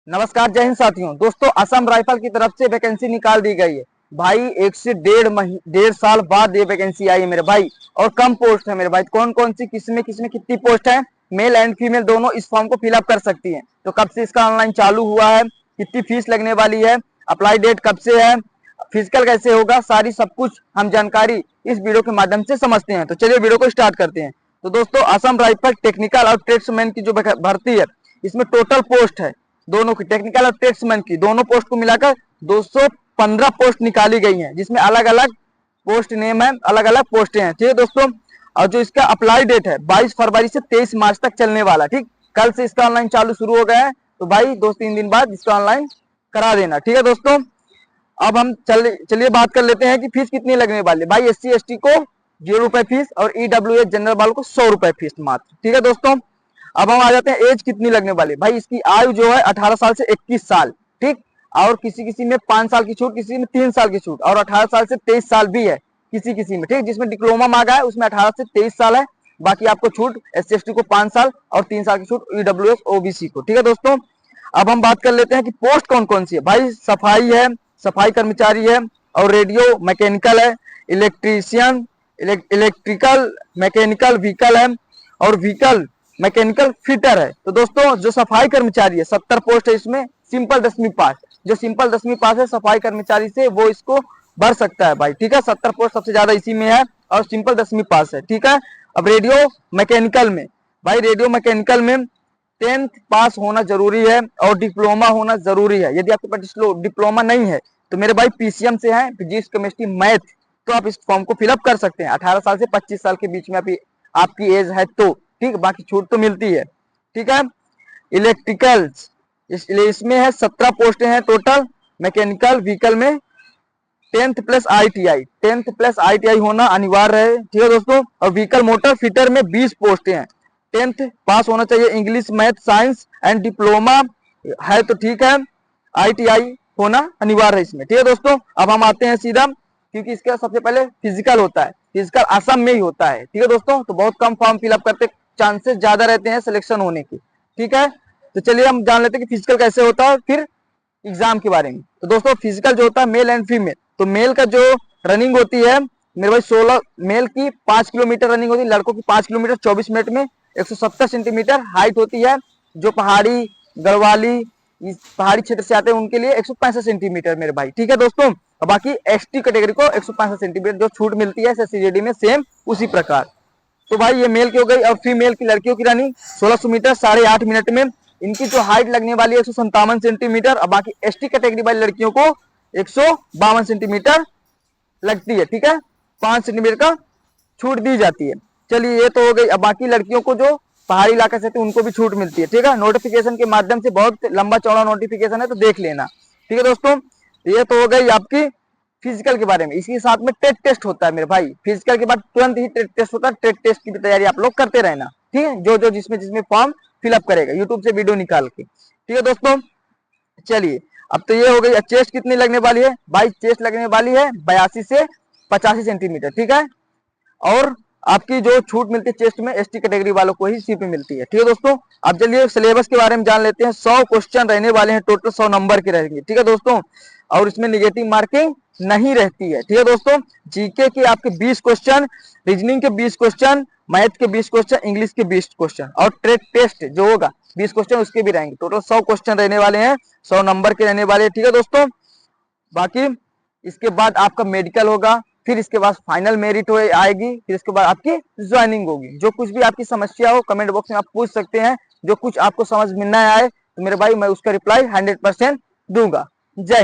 नमस्कार, जय हिंद साथियों। दोस्तों, असम राइफल की तरफ से वैकेंसी निकाल दी गई है भाई। 1 से 1.5 साल बाद ये वैकेंसी आई है मेरे भाई, और कम पोस्ट है मेरे भाई। कौन कौन सी, किसमें किसमें कितनी पोस्ट है, मेल एंड फीमेल दोनों इस फॉर्म को फिलअप कर सकती हैं। तो कब से इसका ऑनलाइन चालू हुआ है, कितनी फीस लगने वाली है, अप्लाई डेट कब से है, फिजिकल कैसे होगा, सारी सब कुछ हम जानकारी इस वीडियो के माध्यम से समझते हैं। तो चलिए वीडियो को स्टार्ट करते हैं। तो दोस्तों, असम राइफल टेक्निकल और ट्रेड्समैन की जो भर्ती है, इसमें टोटल पोस्ट है दोनों की, टेक्निकल और ट्रेड्समैन की, दोनों पोस्ट को मिलाकर 215 पोस्ट निकाली गई हैं, जिसमें अलग अलग पोस्ट नेम है, अलग अलग पोस्टें हैं। ठीक है दोस्तों, और जो इसका अप्लाई डेट है 22 फरवरी से 23 मार्च तक चलने वाला। ठीक, कल से इसका ऑनलाइन चालू शुरू हो गया है, तो भाई 2-3 दिन बाद इसका ऑनलाइन करा देना। ठीक है दोस्तों, अब हम चलिए बात कर लेते हैं कि फीस कितनी लगने वाली है। भाई SC ST को 0 रुपए फीस और EWS जनरल वालों को 100 रुपए फीस मात्र। ठीक है दोस्तों, अब हम आ जाते हैं एज कितनी लगने वाली। भाई इसकी आयु जो है 18 साल से 21 साल। ठीक, और किसी किसी में 5 साल की छूट, किसी में 3 साल की छूट, और 18 साल से 23 साल भी है किसी किसी में। ठीक, जिसमें डिप्लोमा मांगा है उसमें 18 से 23 साल है, बाकी आपको छूट SC ST को 5 साल और 3 साल की छूट EWS OBC को। ठीक है दोस्तों, अब हम बात कर लेते हैं कि पोस्ट कौन कौन सी है। भाई सफाई है, सफाई कर्मचारी है, और रेडियो मैकेनिकल है, इलेक्ट्रीशियन, इलेक्ट्रिकल मैकेनिकल व्हीकल है, और व्हीकल मैकेनिकल फिटर है। तो दोस्तों, जो सफाई कर्मचारी है 70 पोस्ट है, इसमें सिंपल 10वीं पास, जो सिंपल 10वीं पास है सफाई कर्मचारी से, वो इसको भर सकता है भाई। ठीक है, 70 पोस्ट सबसे ज्यादा इसी में है, और सिंपल 10वीं पास है। ठीक है, अब रेडियो मैकेनिकल में, भाई रेडियो मैकेनिकल में 10th पास होना जरूरी है और डिप्लोमा होना जरूरी है। यदि आपके पास डिप्लोमा नहीं है तो मेरे भाई PCM से है, फिजिक्स केमिस्ट्री मैथ, तो आप इस फॉर्म को फिलअप कर सकते हैं। 18 साल से 25 साल के बीच में आपकी एज है तो ठीक, बाकी छूट तो मिलती है। ठीक है, इलेक्ट्रिकल्स इसमें है 17 पोस्टें हैं टोटल। मैकेनिकल व्हीकल में 10th plus ITI, 10th plus ITI होना अनिवार्य है। ठीक है दोस्तों, और व्हीकल मोटर फिटर में 20 पोस्टें हैं। 10th पास होना चाहिए, English math science and diploma है तो ठीक है, ITI होना अनिवार्य है इसमें। ठीक है दोस्तों, अब हम आते हैं सीधा, क्योंकि इसका सबसे पहले फिजिकल होता है, फिजिकल असम में ही होता है। ठीक है दोस्तों, तो बहुत कम फॉर्म फिलअप करते, चांसेस ज्यादा रहते हैं सिलेक्शन होने की। ठीक है, तो चलिए हम जान लेते हैं कि फिजिकल कैसे होता है, फिर एग्जाम के बारे में। तो दोस्तों, फिजिकल जो होता है मेल एंड फीमेल, तो मेल का जो रनिंग होती है मेरे भाई 16, मेल की 5 किलोमीटर रनिंग होती है, लड़कों की 5 किलोमीटर 24 मिनट में, 170 सेंटीमीटर हाइट होती है। जो पहाड़ी गढ़वाली इस पहाड़ी क्षेत्र से आते हैं उनके लिए 165 सेंटीमीटर मेरे भाई। ठीक है दोस्तों, और बाकी ST कैटेगरी को 165 सेंटीमीटर जो छूट मिलती है SCGD में, सेम उसी प्रकार। तो भाई ये मेल की हो गई, और फीमेल की लड़कियों की रनिंग 1600 मीटर 8.5 मिनट में। इनकी जो हाइट लगने वाली है 157 सेंटीमीटर, और बाकी ST कैटेगरी वाली लड़कियों को 152 सेंटीमीटर लगती है। ठीक है, 5 सेंटीमीटर का छूट दी जाती है। चलिए ये तो हो गई। अब बाकी लड़कियों को जो पहाड़ी इलाका से उनको भी छूट मिलती है। ठीक है, नोटिफिकेशन के माध्यम से, बहुत लंबा चौड़ा नोटिफिकेशन है तो देख लेना। ठीक है दोस्तों, ये तो हो गई आपकी फिजिकल के बारे में। इसी साथ में टेट टेस्ट होता है मेरे भाई। फिजिकल के बाद तुरंत ही टेट टेस्ट होता है, टेट टेस्ट की भी तैयारी आप लोग करते रहना। ठीक है, जो जो जिसमें जिसमें फॉर्म फिलअप करेगा यूट्यूब से वीडियो निकाल के। ठीक है दोस्तों, चलिए अब तो ये हो गई। चेस्ट कितनी लगने वाली है भाई, चेस्ट लगने वाली है 82 से 85 सेंटीमीटर। ठीक है, और आपकी जो छूट मिलती है चेस्ट में ST कैटेगरी वालों को ही सीट मिलती है। ठीक है दोस्तों, अब चलिए सिलेबस के बारे में जान लेते हैं। 100 क्वेश्चन रहने वाले हैं, टोटल 100 नंबर के रहेंगे। ठीक है दोस्तों, और इसमें निगेटिव मार्किंग नहीं रहती है। ठीक है दोस्तों, GK के आपके 20 क्वेश्चन, रीजनिंग के 20 क्वेश्चन, मैथ के 20 क्वेश्चन, इंग्लिश के 20 क्वेश्चन, और ट्रेड टेस्ट जो होगा 20 क्वेश्चन उसके भी रहेंगे। टोटल 100 क्वेश्चन रहने वाले हैं, 100 नंबर के रहने वाले हैं। ठीक है दोस्तों, बाकी इसके बाद आपका मेडिकल होगा, फिर इसके बाद फाइनल मेरिट आएगी, फिर इसके बाद आपकी ज्वाइनिंग होगी। जो कुछ भी आपकी समस्या हो कमेंट बॉक्स में आप पूछ सकते हैं, जो कुछ आपको समझ में न आए तो मेरे भाई मैं उसका रिप्लाई 100% दूंगा। जय